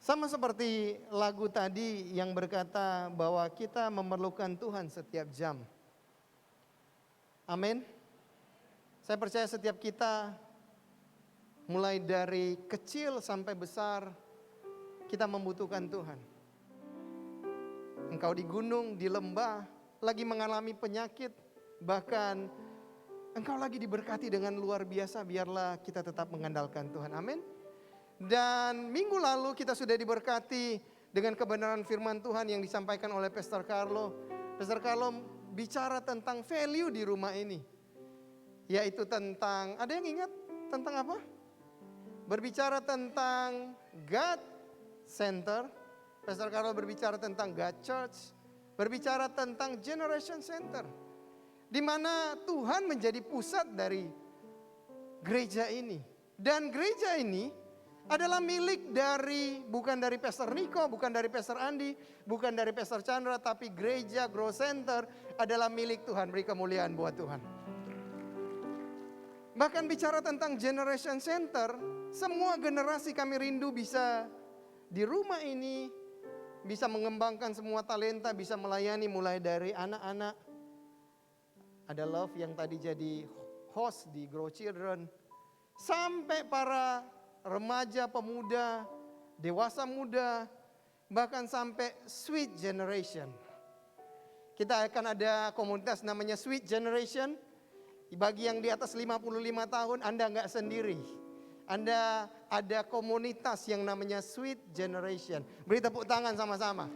Sama seperti lagu tadi yang berkata bahwa kita memerlukan Tuhan setiap jam. Amin. Saya percaya setiap kita, mulai dari kecil sampai besar, kita membutuhkan Tuhan. Engkau di gunung, di lembah, lagi mengalami penyakit, bahkan engkau lagi diberkati dengan luar biasa, biarlah kita tetap mengandalkan Tuhan. Amin. Dan minggu lalu kita sudah diberkati dengan kebenaran firman Tuhan yang disampaikan oleh Pastor Carlo. Pastor Carlo bicara tentang value di rumah ini. Yaitu tentang, ada yang ingat tentang apa? Berbicara tentang God Center. Pastor Carlo berbicara tentang God Church. Berbicara tentang Generation Center. Di mana Tuhan menjadi pusat dari gereja ini. Dan gereja ini adalah milik dari, bukan dari Pastor Niko, bukan dari Pastor Andi, bukan dari Pastor Chandra, tapi gereja Grow Center adalah milik Tuhan. Beri kemuliaan buat Tuhan. Bahkan bicara tentang Generation Center, semua generasi kami rindu bisa di rumah ini, bisa mengembangkan semua talenta, bisa melayani mulai dari anak-anak. Ada Love yang tadi jadi host di Grow Children, sampai para remaja, pemuda, dewasa muda, bahkan sampai Sweet Generation. Kita akan ada komunitas namanya Sweet Generation. Bagi yang di atas 55 tahun, Anda nggak sendiri. Anda ada komunitas yang namanya Sweet Generation. Beri tepuk tangan sama-sama.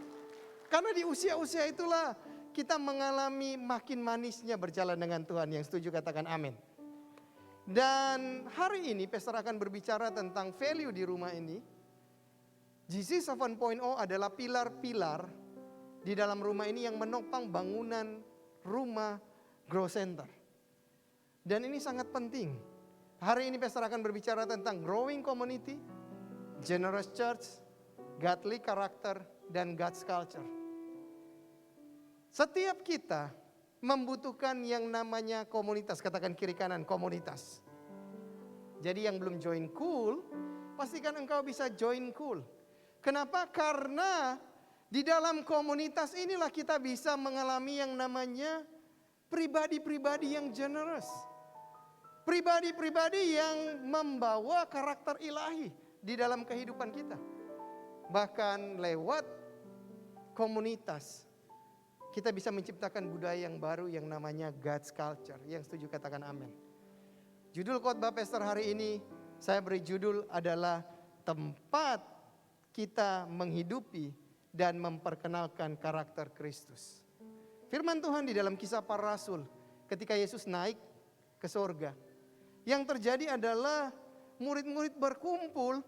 Karena di usia-usia itulah kita mengalami makin manisnya berjalan dengan Tuhan. Yang setuju katakan amin. Dan hari ini Pastor akan berbicara tentang value di rumah ini. GC 7.0 adalah pilar-pilar di dalam rumah ini yang menopang bangunan rumah Grow Center. Dan ini sangat penting. Hari ini Pastor akan berbicara tentang growing community, generous church, godly character, dan God's culture. Setiap kita membutuhkan yang namanya komunitas. Katakan kiri kanan, komunitas. Jadi yang belum join cool, pastikan engkau bisa join cool. Kenapa? Karena di dalam komunitas inilah kita bisa mengalami yang namanya pribadi-pribadi yang generous. Pribadi-pribadi yang membawa karakter ilahi di dalam kehidupan kita. Bahkan lewat komunitas, kita bisa menciptakan budaya yang baru yang namanya God's culture. Yang setuju katakan amin. Judul khotbah Pastor hari ini saya beri judul adalah tempat kita menghidupi dan memperkenalkan karakter Kristus. Firman Tuhan di dalam Kisah Para Rasul ketika Yesus naik ke sorga. Yang terjadi adalah murid-murid berkumpul.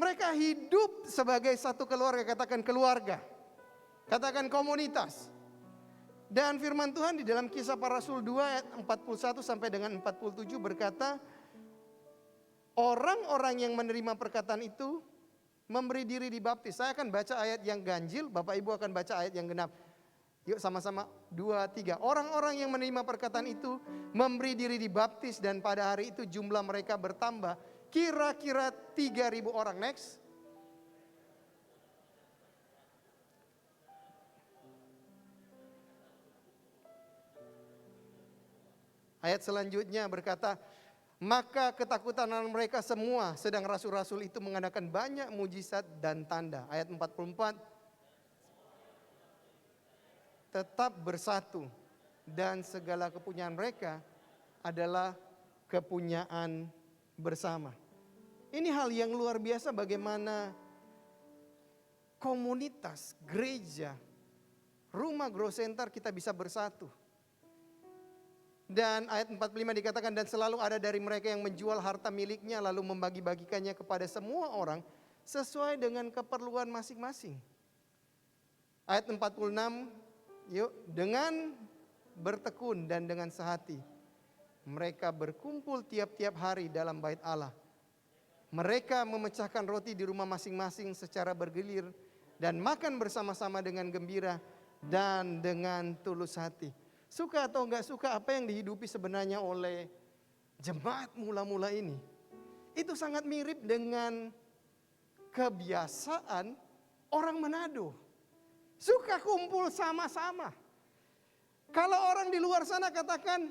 Mereka hidup sebagai satu keluarga. Katakan keluarga. Katakan komunitas. Dan firman Tuhan di dalam Kisah Para Rasul 2 ayat 41 sampai dengan 47 berkata, orang-orang yang menerima perkataan itu memberi diri dibaptis. Saya akan baca ayat yang ganjil, Bapak Ibu akan baca ayat yang genap. Yuk sama-sama 2, 3. Orang-orang yang menerima perkataan itu memberi diri dibaptis dan pada hari itu jumlah mereka bertambah kira-kira 3.000 orang. Next. Ayat selanjutnya berkata, maka ketakutan mereka semua sedang rasul-rasul itu mengadakan banyak mujizat dan tanda. Ayat 44. Tetap bersatu dan segala kepunyaan mereka adalah kepunyaan bersama. Ini hal yang luar biasa bagaimana komunitas, gereja, rumah Grow Center kita bisa bersatu. Dan ayat 45 dikatakan dan selalu ada dari mereka yang menjual harta miliknya lalu membagi-bagikannya kepada semua orang sesuai dengan keperluan masing-masing. Ayat 46, yuk, dengan bertekun dan dengan sehati mereka berkumpul tiap-tiap hari dalam bait Allah. Mereka memecahkan roti di rumah masing-masing secara bergilir dan makan bersama-sama dengan gembira dan dengan tulus hati. Suka atau enggak suka apa yang dihidupi sebenarnya oleh jemaat mula-mula ini, itu sangat mirip dengan kebiasaan orang Manado. Suka kumpul sama-sama. Kalau orang di luar sana katakan,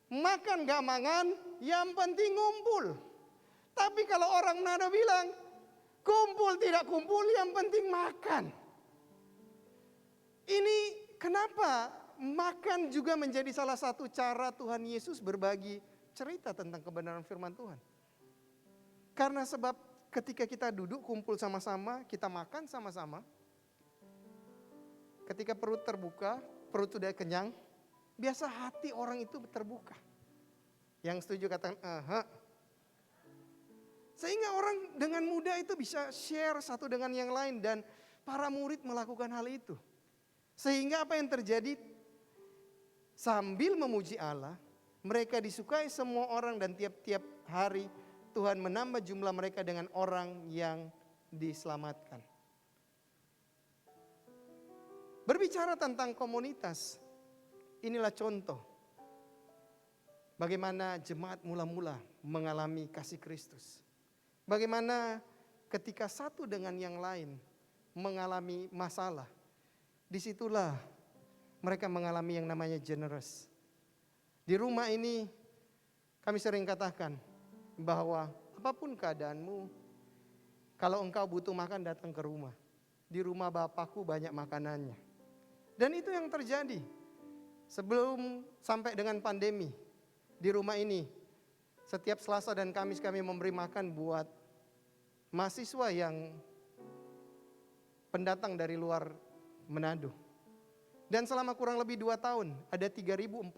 makan gak mangan, yang penting ngumpul. Tapi kalau orang Manado bilang, kumpul tidak kumpul, yang penting makan. Ini kenapa makan juga menjadi salah satu cara Tuhan Yesus berbagi cerita tentang kebenaran firman Tuhan. Karena sebab ketika kita duduk kumpul sama-sama, kita makan sama-sama. Ketika perut terbuka, perut sudah kenyang, biasa hati orang itu terbuka. Yang setuju katakan, aha. Sehingga orang dengan mudah itu bisa share satu dengan yang lain dan para murid melakukan hal itu. Sehingga apa yang terjadi? Sambil memuji Allah, mereka disukai semua orang dan tiap-tiap hari Tuhan menambah jumlah mereka dengan orang yang diselamatkan. Berbicara tentang komunitas, inilah contoh bagaimana jemaat mula-mula mengalami kasih Kristus. Bagaimana ketika satu dengan yang lain mengalami masalah, disitulah mereka mengalami yang namanya generous. Di rumah ini kami sering katakan bahwa apapun keadaanmu, kalau engkau butuh makan datang ke rumah. Di rumah Bapakku banyak makanannya. Dan itu yang terjadi sebelum sampai dengan pandemi. Di rumah ini setiap Selasa dan Kamis kami memberi makan buat mahasiswa yang pendatang dari luar Manado. Dan selama kurang lebih 2 tahun ada 3.456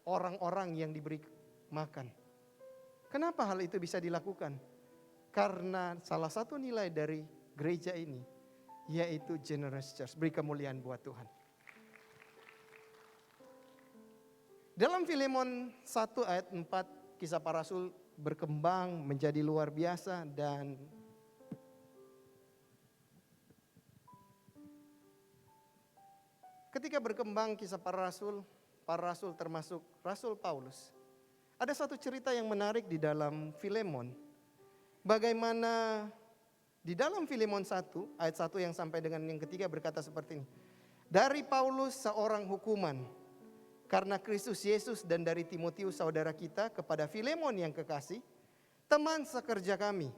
orang-orang yang diberi makan. Kenapa hal itu bisa dilakukan? Karena salah satu nilai dari gereja ini yaitu generous church. Beri kemuliaan buat Tuhan. Dalam Filemon 1 ayat 4, kisah para rasul berkembang menjadi luar biasa dan ketika berkembang kisah para rasul termasuk Rasul Paulus. Ada satu cerita yang menarik di dalam Filemon. Bagaimana di dalam Filemon 1 ayat 1 yang sampai dengan yang ketiga berkata seperti ini. Dari Paulus seorang hukuman karena Kristus Yesus dan dari Timotius saudara kita kepada Filemon yang kekasih, teman sekerja kami.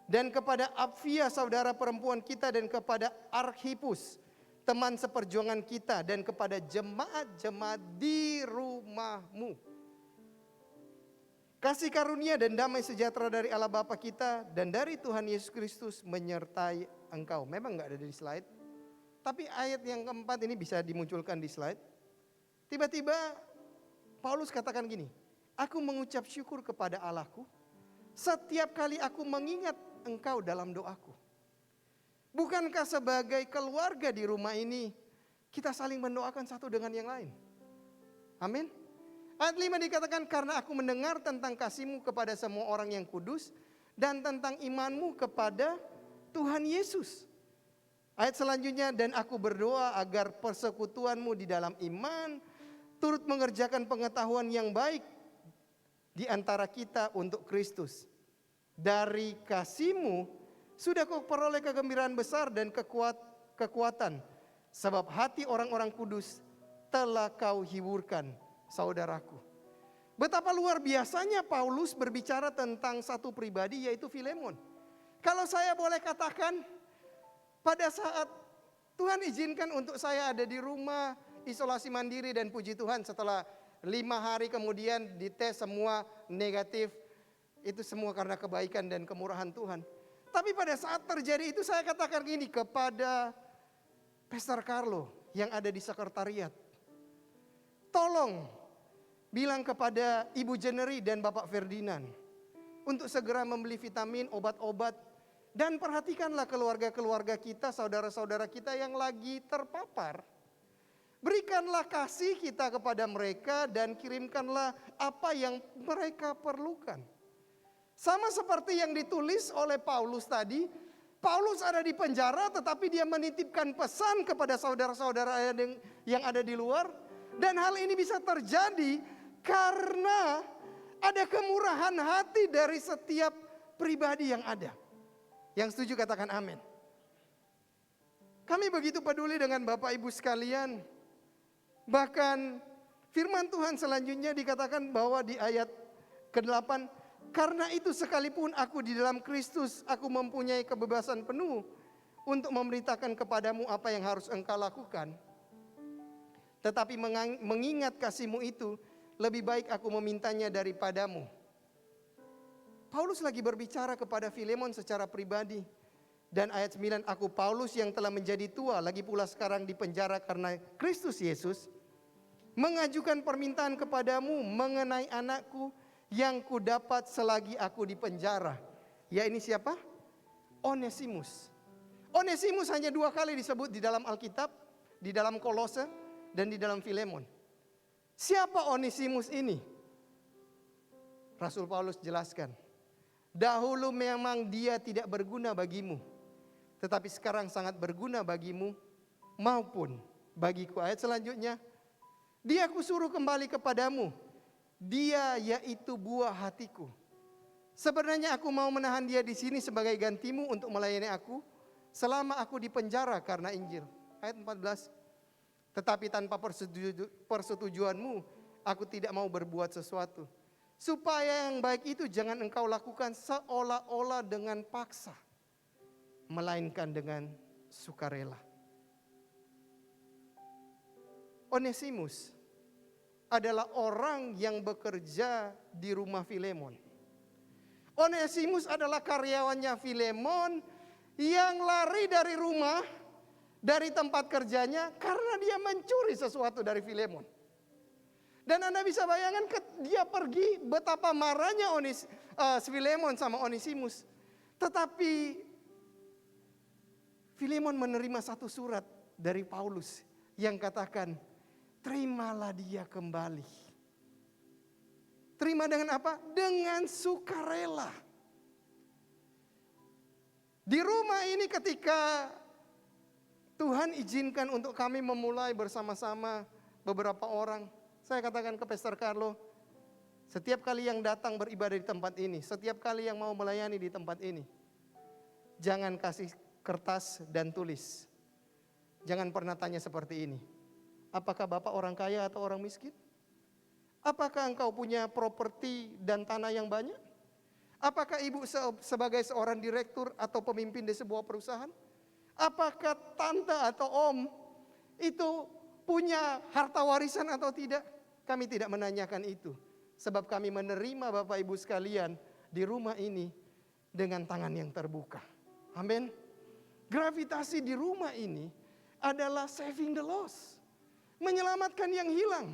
Dan kepada Apfia saudara perempuan kita dan kepada Arkhipus, teman seperjuangan kita dan kepada jemaat-jemaat di rumahmu. Kasih karunia dan damai sejahtera dari Allah Bapa kita dan dari Tuhan Yesus Kristus menyertai engkau. Memang gak ada di slide. Tapi ayat yang keempat ini bisa dimunculkan di slide. Tiba-tiba Paulus katakan gini. Aku mengucap syukur kepada Allahku setiap kali aku mengingat engkau dalam doaku. Bukankah sebagai keluarga di rumah ini kita saling mendoakan satu dengan yang lain? Amin. Ayat 5 dikatakan karena aku mendengar tentang kasihmu kepada semua orang yang kudus dan tentang imanmu kepada Tuhan Yesus. Ayat selanjutnya dan aku berdoa agar persekutuanmu di dalam iman turut mengerjakan pengetahuan yang baik di antara kita untuk Kristus. Dari kasihmu sudah kau peroleh kegembiraan besar dan kekuatan. Sebab hati orang-orang kudus telah kau hiburkan, saudaraku. Betapa luar biasanya Paulus berbicara tentang satu pribadi yaitu Filemon. Kalau saya boleh katakan, pada saat Tuhan izinkan untuk saya ada di rumah isolasi mandiri dan puji Tuhan setelah 5 hari kemudian dites semua negatif. Itu semua karena kebaikan dan kemurahan Tuhan. Tapi pada saat terjadi itu saya katakan gini kepada Pastor Carlo yang ada di sekretariat. Tolong bilang kepada Ibu Jeneri dan Bapak Ferdinand untuk segera membeli vitamin, obat-obat. Dan perhatikanlah keluarga-keluarga kita, saudara-saudara kita yang lagi terpapar. Berikanlah kasih kita kepada mereka dan kirimkanlah apa yang mereka perlukan. Sama seperti yang ditulis oleh Paulus tadi, Paulus ada di penjara tetapi dia menitipkan pesan kepada saudara-saudara yang ada di luar. Dan hal ini bisa terjadi karena Ada kemurahan hati dari setiap pribadi yang ada. Yang setuju katakan amin. Kami begitu peduli dengan Bapak Ibu sekalian. Bahkan firman Tuhan selanjutnya dikatakan bahwa di ayat ke-8, karena itu sekalipun aku di dalam Kristus, aku mempunyai kebebasan penuh untuk memberitakan kepadamu apa yang harus engkau lakukan. Tetapi mengingat kasih-Mu itu, lebih baik aku memintanya daripadamu. Paulus lagi berbicara kepada Filemon secara pribadi. Dan ayat 9, aku Paulus yang telah menjadi tua, lagi pula sekarang di penjara karena Kristus Yesus, mengajukan permintaan kepadamu mengenai anakku yang kudapat selagi aku di penjara. Ya, ini siapa? Onesimus. Onesimus hanya 2 kali disebut di dalam Alkitab, di dalam Kolose dan di dalam Filemon. Siapa Onesimus ini? Rasul Paulus jelaskan. Dahulu memang dia tidak berguna bagimu, tetapi sekarang sangat berguna bagimu maupun bagiku. Ayat selanjutnya, dia kusuruh kembali kepadamu. Dia yaitu buah hatiku. Sebenarnya aku mau menahan dia di sini sebagai gantimu untuk melayani aku selama aku di penjara karena Injil. Ayat 14. Tetapi tanpa persetujuanmu, aku tidak mau berbuat sesuatu. Supaya yang baik itu jangan engkau lakukan seolah-olah dengan paksa, melainkan dengan sukarela. Onesimus adalah orang yang bekerja di rumah Filemon. Onesimus adalah karyawannya Filemon yang lari dari rumah, dari tempat kerjanya karena dia mencuri sesuatu dari Filemon. Dan Anda bisa bayangkan dia pergi betapa marahnya Filemon sama Onesimus. Tetapi Filemon menerima satu surat dari Paulus yang katakan, terimalah dia kembali. Terima dengan apa? Dengan sukarela. Di rumah ini ketika Tuhan izinkan untuk kami memulai bersama-sama beberapa orang. Saya katakan ke Pastor Carlo, setiap kali yang datang beribadah di tempat ini, setiap kali yang mau melayani di tempat ini, jangan kasih kertas dan tulis. Jangan pernah tanya seperti ini. Apakah Bapak orang kaya atau orang miskin? Apakah engkau punya properti dan tanah yang banyak? Apakah ibu sebagai seorang direktur atau pemimpin di sebuah perusahaan? Apakah tante atau om itu punya harta warisan atau tidak? Kami tidak menanyakan itu. Sebab kami menerima Bapak Ibu sekalian di rumah ini dengan tangan yang terbuka. Amin. Gravitasi di rumah ini adalah saving the lost. Menyelamatkan yang hilang.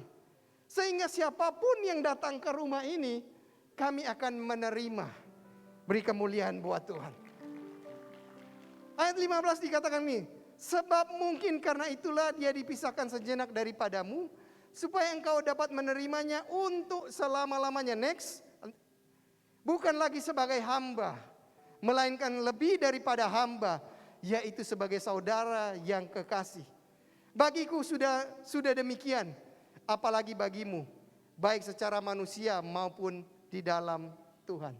Sehingga siapapun yang datang ke rumah ini, kami akan menerima. Beri kemuliaan buat Tuhan. Ayat 15 dikatakan nih, sebab mungkin karena itulah dia dipisahkan sejenak daripadamu, supaya engkau dapat menerimanya untuk selama-lamanya. Next, bukan lagi sebagai hamba, melainkan lebih daripada hamba, yaitu sebagai saudara yang kekasih. Bagiku sudah demikian, apalagi bagimu, baik secara manusia maupun di dalam Tuhan.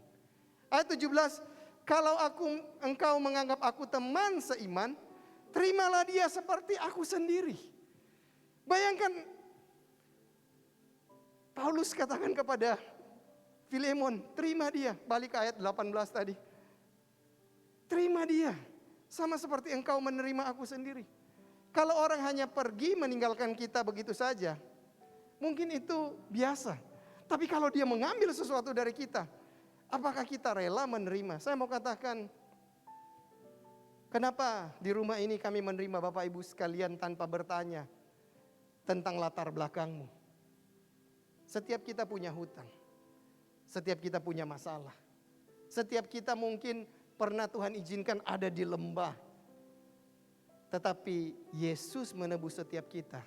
Ayat 17, kalau engkau menganggap aku teman seiman, terimalah dia seperti aku sendiri. Bayangkan, Paulus katakan kepada Filemon, terima dia. Balik ke ayat 18 tadi. Terima dia, sama seperti engkau menerima aku sendiri. Kalau orang hanya pergi meninggalkan kita begitu saja, mungkin itu biasa. Tapi kalau dia mengambil sesuatu dari kita, apakah kita rela menerima? Saya mau katakan, kenapa di rumah ini kami menerima Bapak Ibu sekalian tanpa bertanya tentang latar belakangmu? Setiap kita punya hutang. Setiap kita punya masalah. Setiap kita mungkin pernah Tuhan izinkan ada di lembah. Tetapi Yesus menebus setiap kita.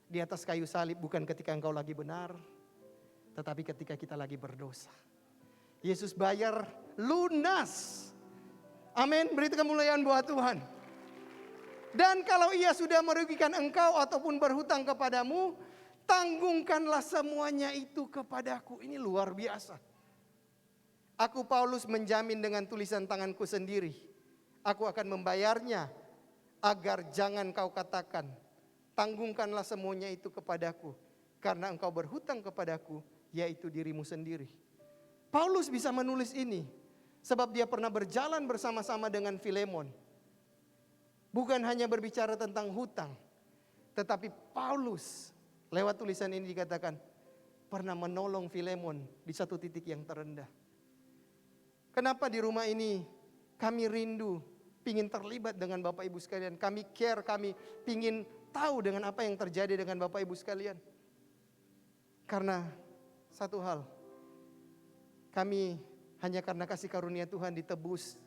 Di atas kayu salib bukan ketika engkau lagi benar, tetapi ketika kita lagi berdosa. Yesus bayar lunas. Amin, beri kemuliaan buat Tuhan. Dan kalau ia sudah merugikan engkau ataupun berhutang kepadamu, Tanggungkanlah semuanya itu kepadaku. Ini luar biasa. Aku Paulus menjamin dengan tulisan tanganku sendiri, aku akan membayarnya, agar jangan kau katakan, tanggungkanlah semuanya itu kepadaku, karena engkau berhutang kepadaku, yaitu dirimu sendiri. Paulus bisa menulis ini sebab dia pernah berjalan bersama-sama dengan Filemon. Bukan hanya berbicara tentang hutang, tetapi Paulus lewat tulisan ini dikatakan pernah menolong Filemon di satu titik yang terendah. Kenapa di rumah ini kami rindu, pingin terlibat dengan Bapak Ibu sekalian. Kami care, kami pingin tahu dengan apa yang terjadi dengan Bapak Ibu sekalian. Karena satu hal, kami hanya karena kasih karunia Tuhan ditebus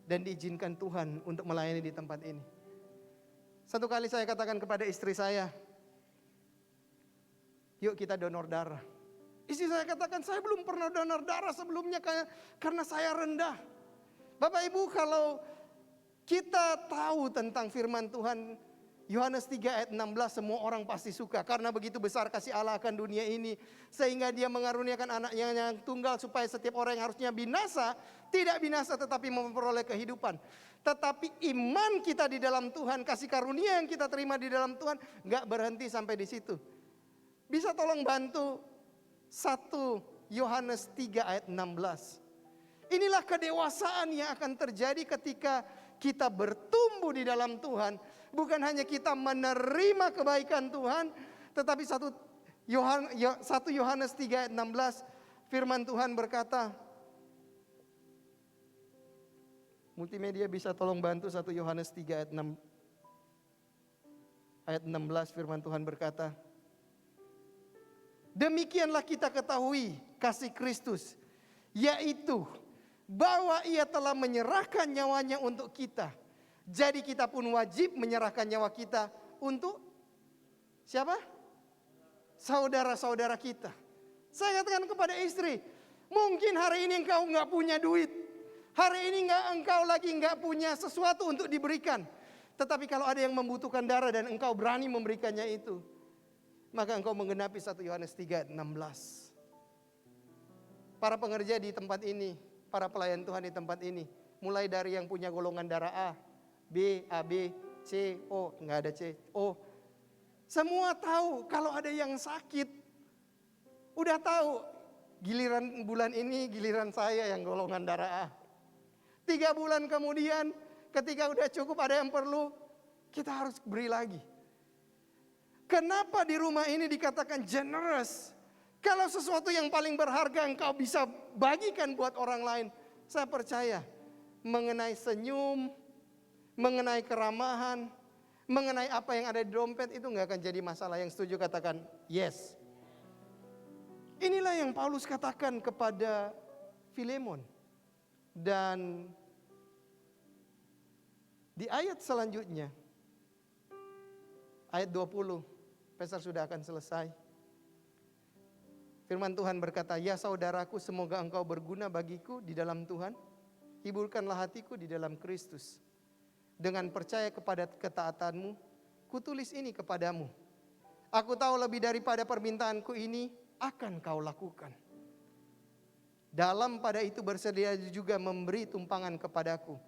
dan diizinkan Tuhan untuk melayani di tempat ini. Satu kali saya katakan kepada istri saya, yuk kita donor darah. Istri saya katakan, saya belum pernah donor darah sebelumnya karena saya rendah. Bapak Ibu, kalau kita tahu tentang firman Tuhan, Yohanes 3 ayat 16, semua orang pasti suka. Karena begitu besar kasih Allah akan dunia ini, sehingga dia mengaruniakan anaknya yang tunggal, supaya setiap orang yang harusnya binasa, tidak binasa tetapi memperoleh kehidupan. Tetapi iman kita di dalam Tuhan, kasih karunia yang kita terima di dalam Tuhan, gak berhenti sampai di situ. Bisa tolong bantu 1 Yohanes 3 ayat 16. Inilah kedewasaan yang akan terjadi ketika kita bertumbuh di dalam Tuhan. Bukan hanya kita menerima kebaikan Tuhan, tetapi 1 Yohanes 3 ayat 16 firman Tuhan berkata, multimedia bisa tolong bantu 1 Yohanes 3 ayat 16 firman Tuhan berkata, demikianlah kita ketahui kasih Kristus, yaitu bahwa ia telah menyerahkan nyawanya untuk kita. Jadi kita pun wajib menyerahkan nyawa kita untuk siapa? Saudara-saudara kita. Saya katakan kepada istri, mungkin hari ini engkau nggak punya duit. Hari ini engkau lagi nggak punya sesuatu untuk diberikan. Tetapi kalau ada yang membutuhkan darah dan engkau berani memberikannya itu, maka engkau menggenapi 1 Yohanes 3 ayat 16. Para pengerja di tempat ini, para pelayan Tuhan di tempat ini, mulai dari yang punya golongan darah A, B, AB, C, O, enggak ada C, O. Semua tahu kalau ada yang sakit. Udah tahu, giliran bulan ini giliran saya yang golongan darah A. 3 bulan kemudian ketika udah cukup ada yang perlu, kita harus beri lagi. Kenapa di rumah ini dikatakan generous? Kalau sesuatu yang paling berharga engkau bisa bagikan buat orang lain. Saya percaya mengenai senyum, mengenai keramahan, mengenai apa yang ada di dompet itu gak akan jadi masalah. Yang setuju katakan yes. Inilah yang Paulus katakan kepada Filemon. Dan di ayat selanjutnya, ayat 20, Pastor sudah akan selesai. Firman Tuhan berkata, ya saudaraku, semoga engkau berguna bagiku di dalam Tuhan. Hiburkanlah hatiku di dalam Kristus. Dengan percaya kepada ketaatanmu, kutulis ini kepadamu. Aku tahu lebih daripada permintaanku ini akan kau lakukan. Dalam pada itu bersedia juga memberi tumpangan kepadaku.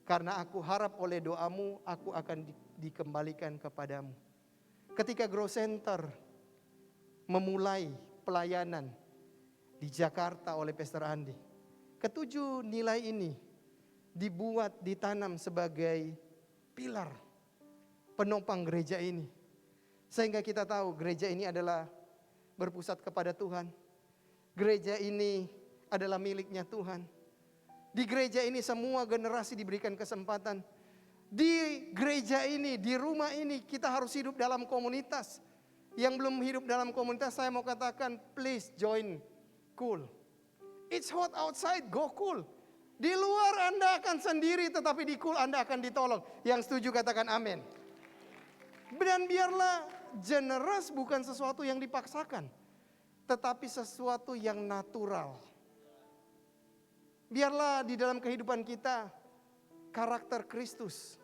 Karena aku harap oleh doamu, aku akan dikembalikan kepadamu. Ketika Grow Center memulai pelayanan di Jakarta oleh Pastor Andi, ketujuh nilai ini dibuat, ditanam sebagai pilar penopang gereja ini. Sehingga kita tahu gereja ini adalah berpusat kepada Tuhan. Gereja ini adalah miliknya Tuhan. Di gereja ini semua generasi diberikan kesempatan. Di gereja ini, di rumah ini kita harus hidup dalam komunitas. Yang belum hidup dalam komunitas, saya mau katakan please join Cool. It's hot outside, go Cool. Di luar Anda akan sendiri, tetapi di Cool Anda akan ditolong. Yang setuju katakan amin. Dan biarlah generous bukan sesuatu yang dipaksakan, tetapi sesuatu yang natural. Biarlah di dalam kehidupan kita karakter Kristus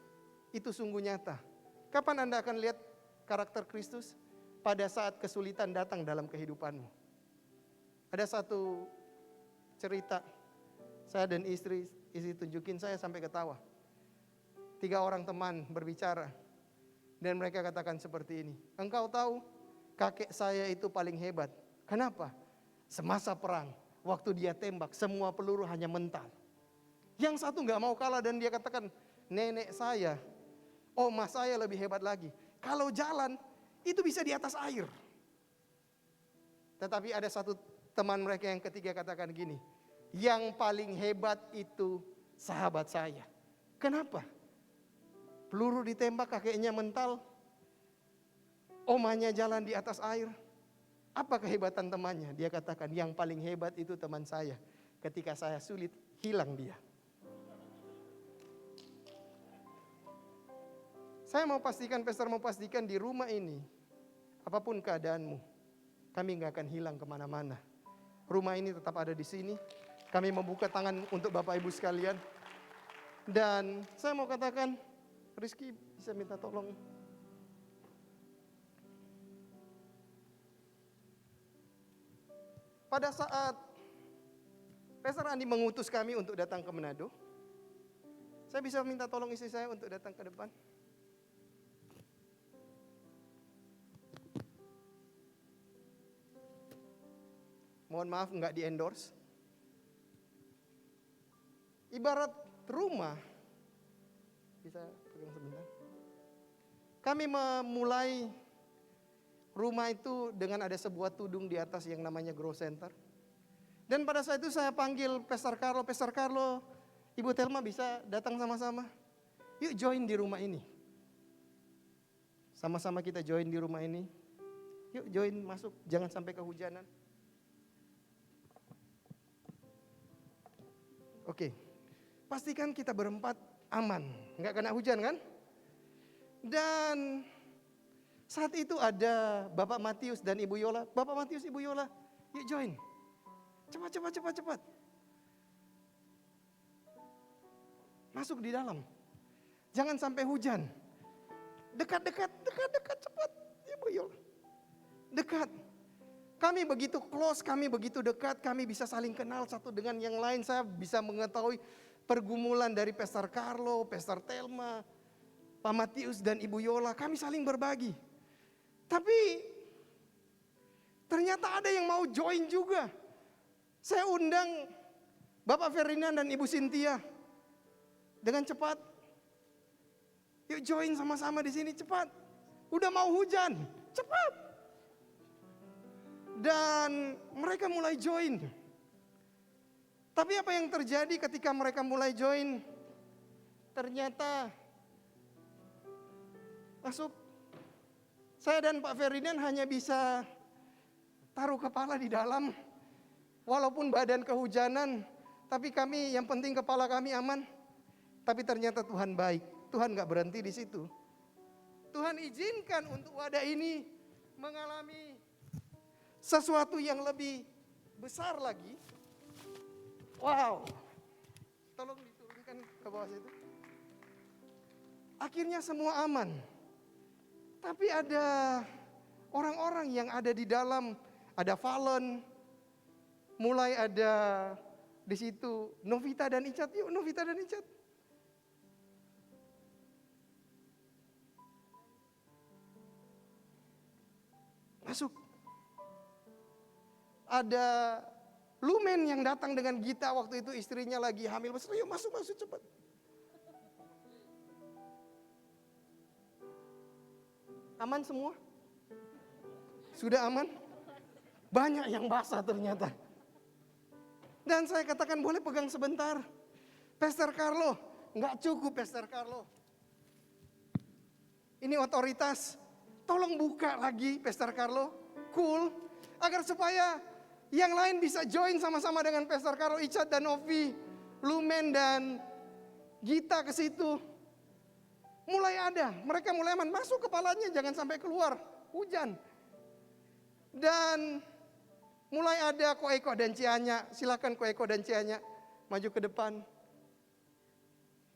itu sungguh nyata. Kapan Anda akan lihat karakter Kristus? pada saat kesulitan datang dalam kehidupanmu. Ada satu cerita, saya dan istri tunjukin saya sampai ketawa. 3 orang teman berbicara, dan mereka katakan seperti ini, engkau tahu kakek saya itu paling hebat. Kenapa? Semasa perang, waktu dia tembak, semua peluru hanya mental. Yang satu gak mau kalah dan dia katakan, nenek saya, oma saya lebih hebat lagi. Kalau jalan, itu bisa di atas air. Tetapi ada satu teman mereka yang ketiga katakan gini, yang paling hebat itu sahabat saya. Kenapa? Peluru ditembak kakeknya mental, omanya jalan di atas air. Apa kehebatan temannya? Dia katakan yang paling hebat itu teman saya. Ketika saya sulit, hilang dia. Saya mau pastikan, pastor mau pastikan di rumah ini, apapun keadaanmu, kami gak akan hilang kemana-mana. Rumah ini tetap ada di sini. Kami membuka tangan untuk Bapak Ibu sekalian. Dan saya mau katakan, Rizky bisa minta tolong. Pada saat Pastor Andi mengutus kami untuk datang ke Manado, saya bisa minta tolong istri saya untuk datang ke depan. Mohon maaf nggak di endorse. Ibarat rumah, bisa pegang sebentar. Kami memulai rumah itu dengan ada sebuah tudung di atas yang namanya Grow Center. Dan pada saat itu saya panggil Pastor Carlo, Ibu Telma bisa datang sama-sama. Yuk join di rumah ini. Sama-sama kita join di rumah ini. Yuk join masuk, jangan sampai kehujanan. Oke, pastikan kita berempat aman, nggak kena hujan kan? Dan saat itu ada Bapak Matius dan Ibu Yola. Bapak Matius, Ibu Yola, yuk join. Cepat. Masuk di dalam. Jangan sampai hujan. Dekat, cepat. Ibu Yola. Dekat. Kami begitu close, kami begitu dekat, kami bisa saling kenal satu dengan yang lain. Saya bisa mengetahui pergumulan dari Pastor Carlo, Pastor Telma, Pak Matius dan Ibu Yola. Kami saling berbagi. Tapi ternyata ada yang mau join juga. Saya undang Bapak Ferdinand dan Ibu Cynthia. Dengan cepat. Yuk join sama-sama di sini cepat. Udah mau hujan, cepat. Dan mereka mulai join. Tapi apa yang terjadi ketika mereka mulai join? Ternyata masuk. Saya dan Pak Ferdinand hanya bisa taruh kepala di dalam. Walaupun badan kehujanan, tapi kami yang penting kepala kami aman. Tapi ternyata Tuhan baik. Tuhan gak berhenti di situ. Tuhan izinkan untuk wadah ini mengalami sesuatu yang lebih besar lagi. Wow. Tolong diturunkan ke bawah situ. Akhirnya semua aman. Tapi ada orang-orang yang ada di dalam, ada Valen, mulai ada di situ Novita dan Icat. Yuk Novita dan Icat. Masuk. Ada Lumen yang datang dengan Gita waktu itu istrinya lagi hamil. Yuk masuk cepat. Aman semua? Sudah aman? Banyak yang basah ternyata. Dan saya katakan boleh pegang sebentar. Pastor Carlo, nggak cukup Pastor Carlo. Ini otoritas. Tolong buka lagi Pastor Carlo. Cool. Agar supaya yang lain bisa join sama-sama dengan Pastor Carlo, Icat dan Novi, Lumen dan Gita ke situ. Mulai ada, mereka mulai aman. Masuk kepalanya jangan sampai keluar, hujan. Dan mulai ada Koeko dan Cianya. Silakan Koeko dan Cianya maju ke depan.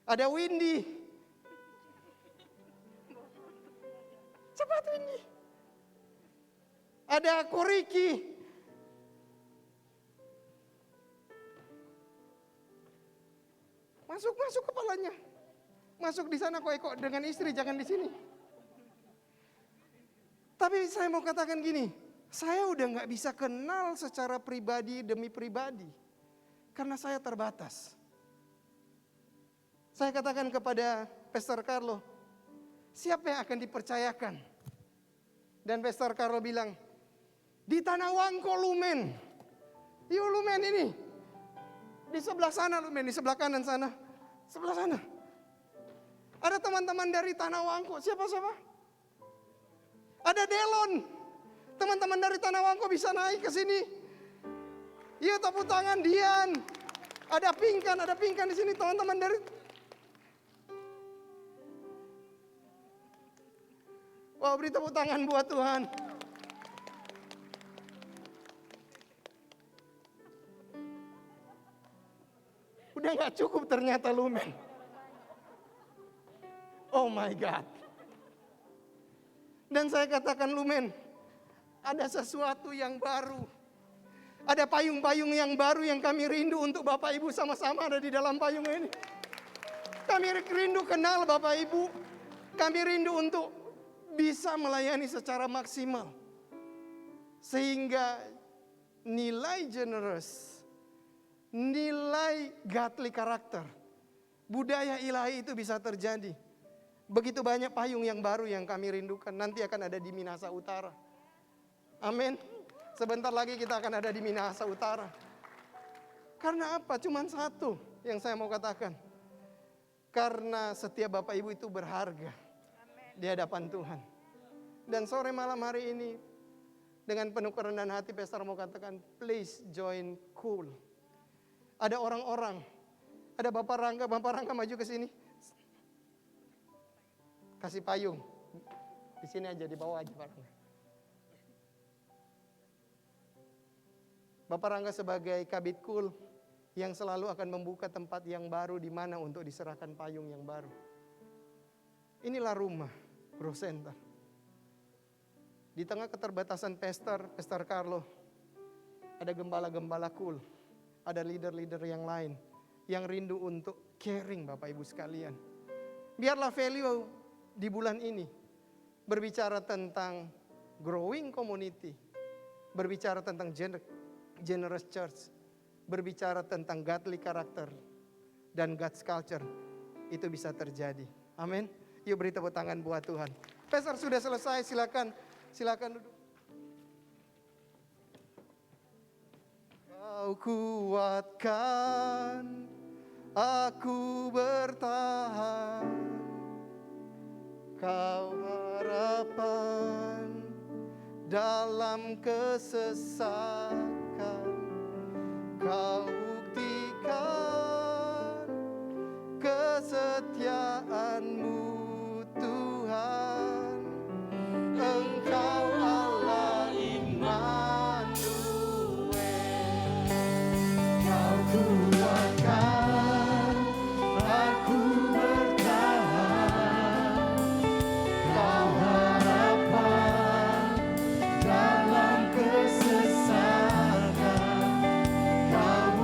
Ada Windy. Cepat Windy. ada koriki. Masuk kepalanya. Masuk di sana kok dengan istri, jangan di sini. Tapi saya mau katakan gini, saya udah gak bisa kenal secara pribadi demi pribadi. Karena saya terbatas. Saya katakan kepada Pastor Carlo, siapa yang akan dipercayakan? Dan Pastor Carlo bilang, di Tanah Wangko Lumen. Yuk Lumen ini. Di sebelah sana Lumen, di sebelah kanan sana. Sebelah sana. Ada teman-teman dari Tanah Wangko. Siapa? Ada Delon. Teman-teman dari Tanah Wangko bisa naik ke sini. Yuk tepuk tangan Dian. Ada Pinkan di sini teman-teman dari. Wah, beri tepuk tangan buat Tuhan. Udah gak cukup ternyata Lumen. Oh my God. Dan saya katakan Lumen, ada sesuatu yang baru. Ada payung-payung yang baru yang kami rindu untuk Bapak Ibu sama-sama ada di dalam payung ini. Kami rindu kenal Bapak Ibu. Kami rindu untuk bisa melayani secara maksimal. Sehingga nilai generous, nilai godly karakter, budaya ilahi itu bisa terjadi. Begitu banyak payung yang baru yang kami rindukan. Nanti akan ada di Minahasa Utara. Amin. Sebentar lagi kita akan ada di Minahasa Utara. Karena apa? Cuman satu yang saya mau katakan. Karena setiap Bapak Ibu itu berharga di hadapan Tuhan. Dan sore malam hari ini, dengan penuh kerendahan hati, Pastor mau katakan, please join cool. Ada orang-orang, ada Bapak Rangga maju ke sini. Kasih payung. Di sini aja, di bawah aja Pak Rangga. Bapak Rangga sebagai Kabid Kul yang selalu akan membuka tempat yang baru di mana untuk diserahkan payung yang baru. Inilah rumah Growth Center. Di tengah keterbatasan Pastor Carlo, ada gembala-gembala Kul, ada leader-leader yang lain yang rindu untuk caring Bapak Ibu sekalian. Biarlah value di bulan ini berbicara tentang growing community, berbicara tentang generous church, berbicara tentang godly character dan God's culture, itu bisa terjadi. Amin. Yuk beri tepuk tangan buat Tuhan. Pastor sudah selesai, silakan duduk. Kau kuatkan aku bertahan, kau harapan dalam kesesakan. Kau buktikan kesetiaan-Mu Tuhan. Engkau Allah Immanuel. Kau kuatkan aku bertahan, kau harapan dalam kesesakan. Kau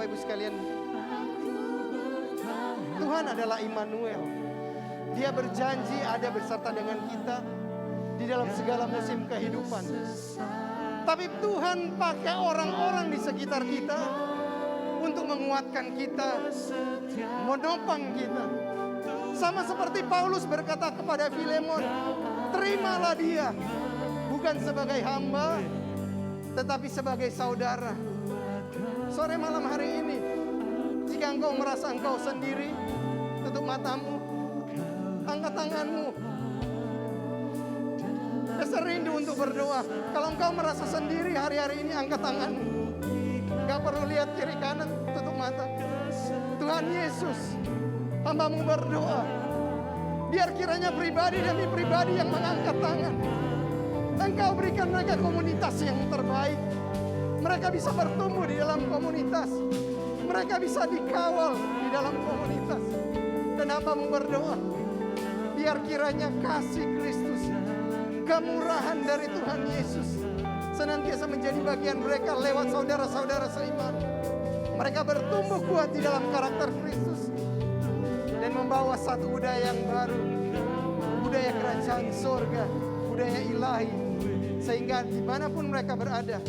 Bapak Ibu sekalian, Tuhan adalah Immanuel. Dia berjanji ada beserta dengan kita di dalam segala musim kehidupan. Tapi Tuhan pakai orang-orang di sekitar kita untuk menguatkan kita, menopang kita. Sama seperti Paulus berkata kepada Filemon, terimalah dia bukan sebagai hamba, tetapi sebagai saudara. Sore malam hari ini, jika engkau merasa engkau sendiri, tutup matamu, angkat tanganmu. Dasar rindu untuk berdoa. Kalau engkau merasa sendiri hari-hari ini, angkat tanganmu. Gak perlu lihat kiri kanan, tutup mata. Tuhan Yesus, hamba-Mu berdoa. Biar kiranya pribadi demi pribadi yang mengangkat tangan, Engkau berikan mereka komunitas yang terbaik. Mereka bisa bertumbuh di dalam komunitas. Mereka bisa dikawal di dalam komunitas. Dan hamba-Mu berdoa, biar kiranya kasih Kristus, kemurahan dari Tuhan Yesus senantiasa menjadi bagian mereka lewat saudara-saudara seiman. Mereka bertumbuh kuat di dalam karakter Kristus dan membawa satu budaya yang baru, budaya kerajaan surga, budaya ilahi, sehingga dimanapun mereka berada,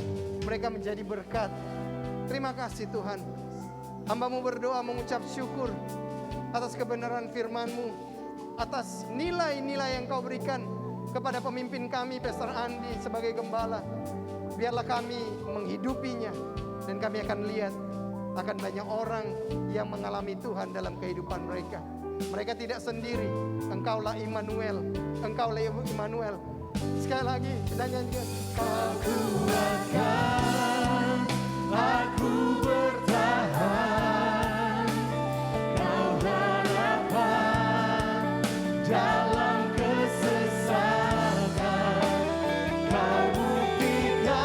mereka menjadi berkat. Terima kasih Tuhan. Hamba-Mu berdoa mengucap syukur atas kebenaran firman-Mu, atas nilai-nilai yang Kau berikan kepada pemimpin kami, Pastor Andi sebagai gembala. Biarlah kami menghidupinya dan kami akan lihat akan banyak orang yang mengalami Tuhan dalam kehidupan mereka. Mereka tidak sendiri. Engkaulah Immanuel. Engkaulah Immanuel. Sekali lagi kita nyanyikan. Kau kuatkan aku bertahan. Kau harapan dalam kesesatan. Kau buktikan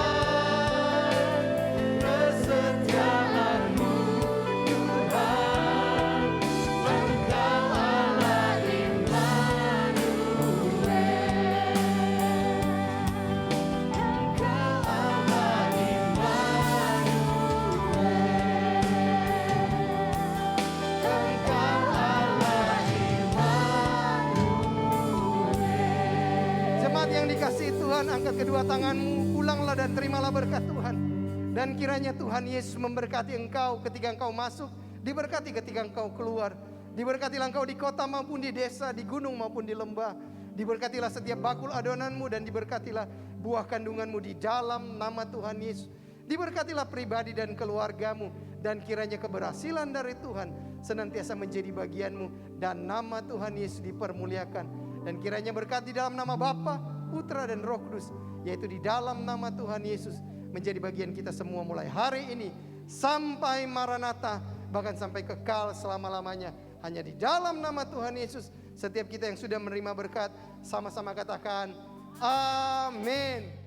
kesetiaan-Mu Tuhan. Engkau Allah Immanuel. Engkau Allah Immanuel. Engkau Allah Immanuel. Jemaat yang dikasihi Tuhan, angkat kedua tanganmu, pulanglah dan terimalah berkat Tuhan. Dan kiranya Tuhan Yesus memberkati engkau ketika engkau masuk, diberkati ketika engkau keluar. Diberkatilah engkau di kota maupun di desa, di gunung maupun di lembah. Diberkatilah setiap bakul adonanmu dan diberkatilah buah kandunganmu di dalam nama Tuhan Yesus. Diberkatilah pribadi dan keluargamu, dan kiranya keberhasilan dari Tuhan senantiasa menjadi bagianmu dan nama Tuhan Yesus dipermuliakan. Dan kiranya berkat di dalam nama Bapa, Putra dan Roh Kudus, yaitu di dalam nama Tuhan Yesus menjadi bagian kita semua mulai hari ini sampai Maranatha, bahkan sampai kekal selama-lamanya. Hanya di dalam nama Tuhan Yesus, setiap kita yang sudah menerima berkat sama-sama katakan amin.